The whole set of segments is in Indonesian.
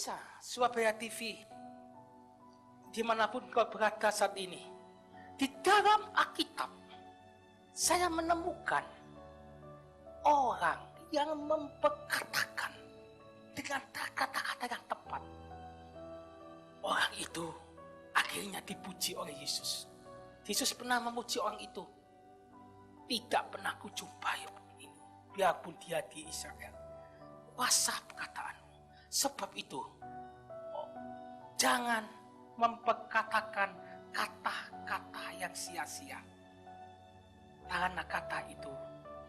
Pemirsa Surabaya TV, dimanapun kau berada saat ini, di dalam Alkitab saya menemukan orang yang memperkatakan dengan kata-kata yang tepat. Orang itu akhirnya dipuji oleh Yesus. Yesus pernah memuji orang itu. Tidak pernah kujumpai ini, biarpun dia di Israel. Kuasa perkataanmu. Sebab itu, jangan memperkatakan kata-kata yang sia-sia. Karena kata itu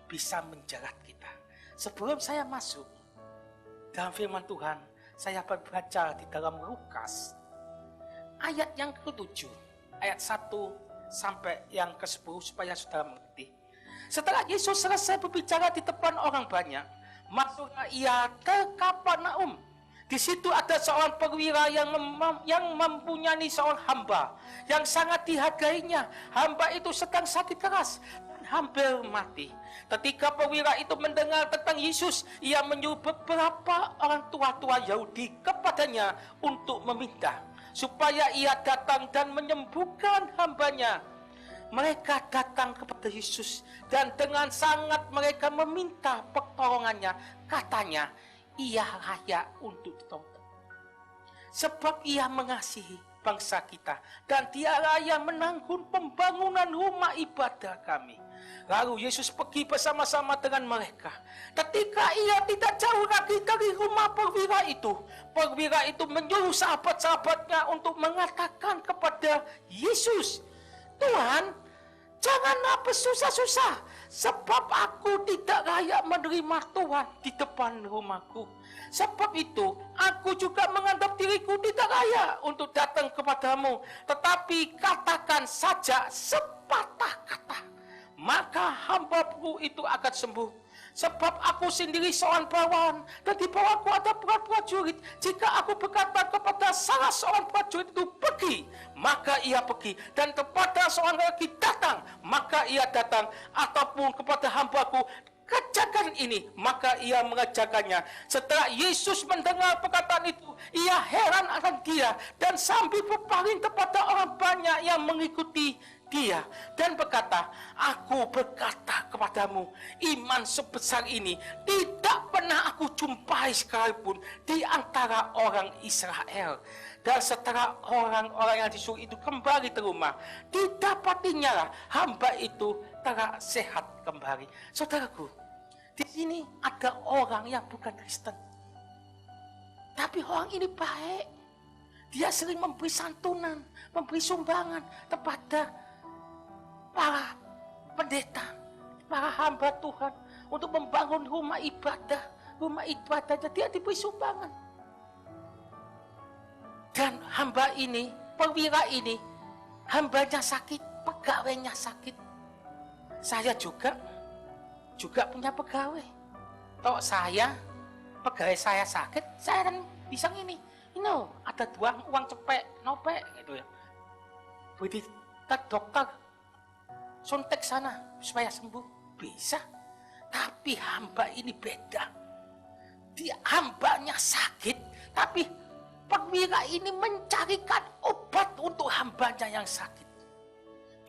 bisa menjerat kita. Sebelum saya masuk dalam firman Tuhan, saya baca di dalam Lukas ayat yang ke-7, ayat 1 sampai yang ke-10 supaya saudara mengerti. Setelah Yesus selesai berbicara di depan orang banyak, masuklah ia ke Kapernaum. Di situ ada seorang perwira yang mempunyai seorang hamba yang sangat dihargainya. Hamba itu sedang sakit keras dan hampir mati. Ketika perwira itu mendengar tentang Yesus, ia menyuruh beberapa orang tua-tua Yahudi kepadanya untuk meminta supaya ia datang dan menyembuhkan hambanya. Mereka datang kepada Yesus dan dengan sangat mereka meminta pertolongannya. Katanya, ia layak untuk ditolong. Sebab ia mengasihi bangsa kita dan dia layak menanggung pembangunan rumah ibadah kami. Lalu Yesus pergi bersama-sama dengan mereka. Ketika ia tidak jauh lagi dari rumah perwira itu menyuruh sahabat-sahabatnya untuk mengatakan kepada Yesus, Tuhan, janganlah bersusah-susah, sebab aku tidak layak menerima Tuhan di depan rumahku. Sebab itu, aku juga menganggap diriku tidak layak untuk datang kepadamu. Tetapi katakan saja sepatah kata, maka hamba-Mu itu akan sembuh. Sebab aku sendiri seorang bawahan dan di bawahku ada prajurit. Jika aku berkata kepada salah seorang prajurit itu pergi, maka ia pergi. Dan kepada seorang lagi datang, maka ia datang. Ataupun kepada hambaku, kerjakan ini, maka ia mengerjakannya. Setelah Yesus mendengar perkataan itu, ia heran akan dia dan sambil berpaling kepada orang banyak yang mengikuti dia dan berkata, aku berkata kepadamu, iman sebesar ini tidak pernah aku jumpai sekalipun di antara orang Israel. Dan setelah orang-orang yang disuruh itu kembali ke rumah, didapatinya lah hamba itu telah sehat kembali. Saudaraku, di sini ada orang yang bukan Kristen, tapi orang ini baik. Dia sering memberi santunan, memberi sumbangan kepada para pendeta, para hamba Tuhan untuk membangun rumah ibadah. Rumah ibadahnya dia diberi sumbangan. Dan hamba ini, perwira ini, hambanya sakit, pegawainya sakit. Saya juga punya pegawai. Kalau pegawai saya sakit, saya kan bisa ini. Ada uang cepet, nopek gitu ya. Beri dokter, suntik sana supaya sembuh, bisa. Tapi hamba ini beda. Dia hambanya sakit, tapi perwira ini mencarikan obat untuk hambanya yang sakit.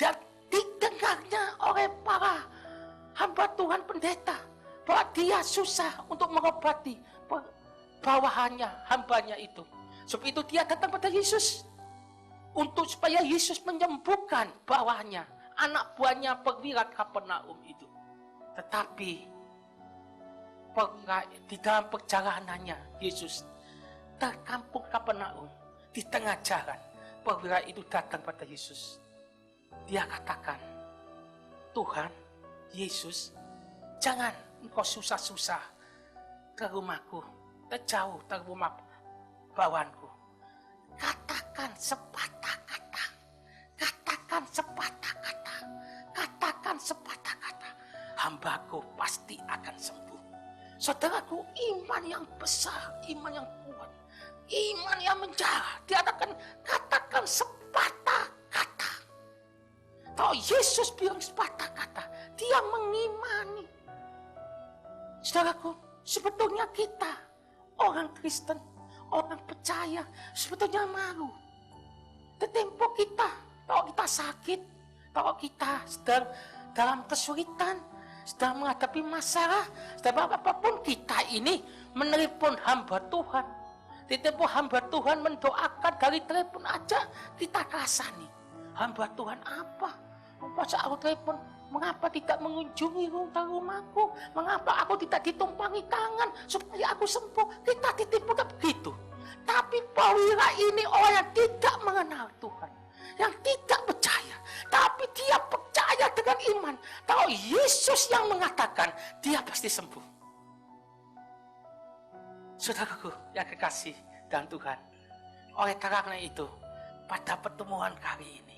Dan didengarnya oleh para hamba Tuhan pendeta bahwa dia susah untuk mengobati bawahannya, hambanya itu. Sebab itu dia datang pada Yesus untuk supaya Yesus menyembuhkan bawahannya, anak buahnya perwira Kapernaum itu. Tetapi di dalam perjalanannya Yesus ke kampung Kapernaum, di tengah jalan perwira itu datang pada Yesus. Dia katakan, Tuhan Yesus, jangan engkau susah-susah ke rumahku, jauh dari rumah bawahanku. Katakan sepatah kata, katakan sepatah kata, katakan sepatah kata, hambaku pasti akan sembuh. Saudaraku, iman yang besar, iman yang kuat, iman yang menjarah, dia katakan sepatah kata. Kalau Yesus bilang sepatah kata, dia mengimani. Saudaraku, sebetulnya kita orang Kristen, orang percaya sebetulnya malu. Tempo kita, kalau kita sakit, kalau kita sedang dalam kesulitan, sedang menghadapi masalah, sedang apapun, kita ini menelpon hamba Tuhan. Di tempo hamba Tuhan mendoakan dari telepon aja kita rasani. Hamba Tuhan apa? Masa aku telepon, mengapa tidak mengunjungi rumahku? Mengapa aku tidak ditumpangi tangan supaya aku sembuh? Kita ditipu begitu. Tapi Prawira ini orang yang tidak mengenal Tuhan, yang tidak percaya. Tapi dia percaya dengan iman. Kalau Yesus yang mengatakan, dia pasti sembuh. Saudaraku yang kekasih dan Tuhan, oleh karena itu, pada pertemuan kali ini,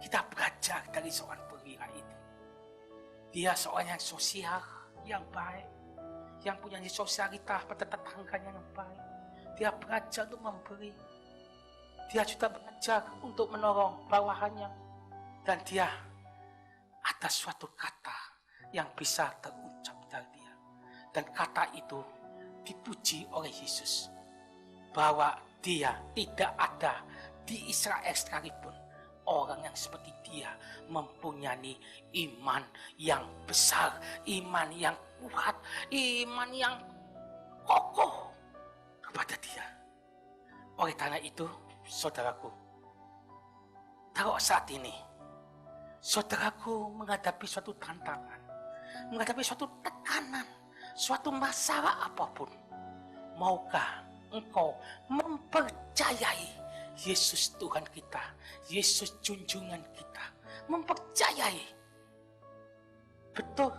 kita belajar dari seorang Prawira itu. Dia seorang yang sosial, yang baik, yang punya sosialitas pada tetangganya yang baik. Dia belajar untuk memberi. Dia juga belajar untuk menolong bawahannya. Dan dia ada suatu kata yang bisa terucap dari dia. Dan kata itu dipuji oleh Yesus. Bahwa dia tidak ada di Israel sekalipun orang yang seperti dia mempunyai iman yang besar, iman yang kuat, iman yang kokoh kepada dia. Oleh karena itu, saudaraku, kalau saat ini saudaraku menghadapi suatu tantangan, menghadapi suatu tekanan, suatu masalah apapun, maukah engkau mempercayai Yesus Tuhan kita, Yesus junjungan kita, mempercayai betul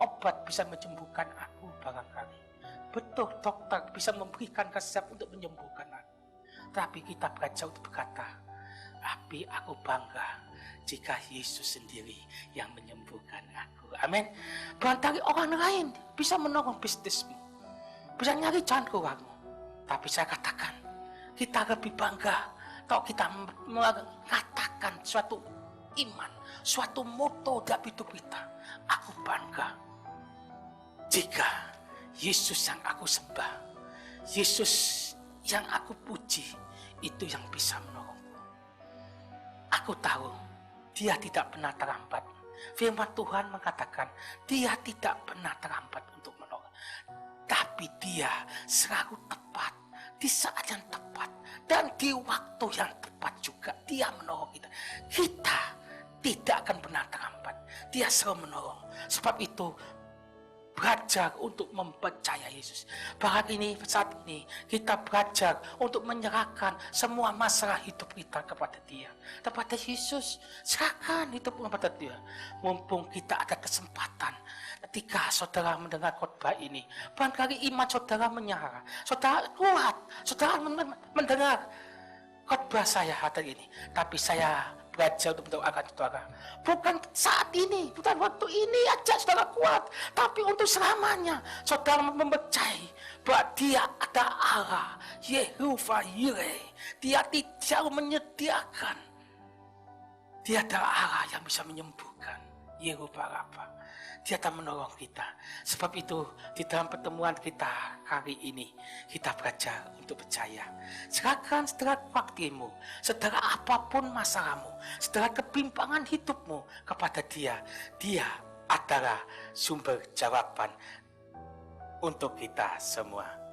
obat bisa menyembuhkan aku barangkali. Betul, dokter bisa memberikan resep untuk menyembuhkan aku. Tapi kita belajar untuk berkata, tapi aku bangga jika Yesus sendiri yang menyembuhkan aku. Amin. Barangkali orang lain bisa menolong bisnismu, bisa nyari jalan keluarmu. Tapi saya katakan, kita lebih bangga kalau kita mengatakan suatu iman, suatu moto dalam hidup kita. Aku bangga jika Yesus yang aku sembah, Yesus yang aku puji, itu yang bisa menolongku. Aku tahu dia tidak pernah terlambat. Firman Tuhan mengatakan dia tidak pernah terlambat untuk menolong. Tapi dia selalu tepat di saat yang tepat dan di waktu yang tepat juga dia menolong kita. Kita tidak akan pernah terlambat. Dia selalu menolong. Sebab itu belajar untuk mempercayai Yesus. Bahkan ini saat ini kita belajar untuk menyerahkan semua masalah hidup kita kepada Dia, kepada Yesus. Serahkan hidup kepada Dia. Mumpung kita ada kesempatan ketika saudara mendengar khotbah ini, barangkali iman saudara menyala, saudara kuat, saudara mendengar khotbah saya hari ini. Tapi saya belajar untuk mendoakan saudara. Bukan saat ini, bukan waktu ini aja saudara kuat, tapi untuk selamanya saudara mempercayai bahwa Dia ada Allah, Yehovah Yireh. Dia tidak menyediakan. Dia ada Allah yang bisa menyembuhkan, Yehovah Rafa. Dia akan menolong kita. Sebab itu di dalam pertemuan kita hari ini kita belajar untuk percaya. Serahkan segala waktumu, segala apapun masalahmu, segala kebimbangan hidupmu kepada Dia. Dia adalah sumber jawaban untuk kita semua.